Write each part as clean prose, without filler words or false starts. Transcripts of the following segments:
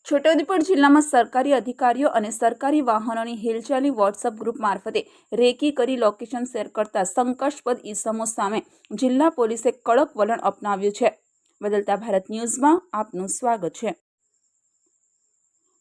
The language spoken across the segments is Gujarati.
છોટાઉદેપુર જિલ્લામાં સરકારી અધિકારીઓ અને સરકારી વાહનોની હિલચાલની વોટ્સએપ ગ્રુપ મારફતે રેકી કરી લોકેશન શેર કરતા શંકાસ્પદ ઇસમો સામે જિલ્લા પોલીસે કડક વલણ અપનાવ્યું છે। બદલતા ભારત ન્યૂઝમાં આપનું સ્વાગત છે।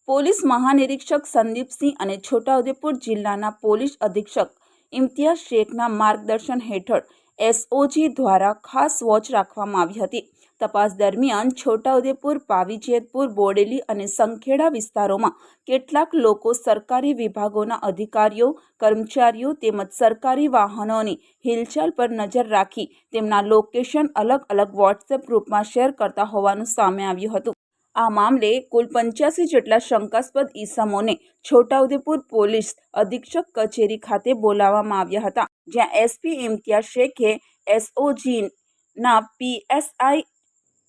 પોલીસ મહાનિરીક્ષક સંદીપસિંહ અને છોટાઉદેપુર જિલ્લાના પોલીસ અધિક્ષક ઇમ્તિયાઝ શેખના માર્ગદર્શન હેઠળ એસઓજી દ્વારા ખાસ વોચ રાખવામાં આવી હતી। તપાસ દરમિયાન છોટાઉદેપુર, પાવીજેતપુર, બોડેલી અને સંખેડા વિસ્તારોમાં કેટલાક લોકો સરકારી વિભાગોના અધિકારીઓ, કર્મચારીઓ તેમજ સરકારી વાહનોની હિલચાલ પર નજર રાખી તેમના લોકેશન અલગ અલગ વોટ્સએપ ગ્રુપમાં શેર કરતા હોવાનું સામે આવ્યું હતું। આ મામલે કુલ 85 જેટલા શંકાસ્પદ ઇસમોને છોટાઉદેપુર પોલીસ અધિક્ષક કચેરી ખાતે બોલાવવામાં આવ્યા હતા, જ્યાં એસપી ઇમ્તિયાઝ શેખે એસઓજીના પીએસઆઈ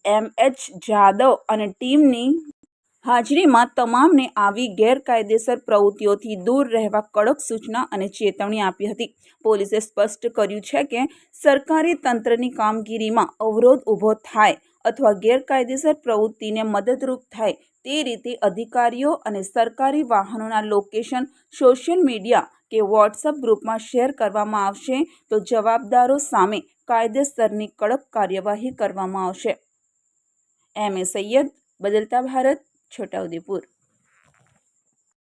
એમએચ જાદવ અને ટીમની હાજરીમાં તમામને આવી ગેરકાયદેસર પ્રવૃત્તિઓથી દૂર રહેવા કડક સૂચના અને ચેતવણી આપી હતી। પોલીસે સ્પષ્ટ કર્યું છે કે સરકારી તંત્રની કામગીરીમાં અવરોધ ઊભો થાય અથવા ગેરકાયદેસર પ્રવૃત્તિને મદદરૂપ થાય તે રીતે અધિકારીઓ અને સરકારી વાહનોના લોકેશન સોશિયલ મીડિયા કે વોટ્સએપ ગ્રુપમાં શેર કરવામાં આવશે તો જવાબદારો સામે કાયદેસરની કડક કાર્યવાહી કરવામાં આવશે। એમ એ સૈયદ, બદલતા ભારત, છોટાઉદેપુર।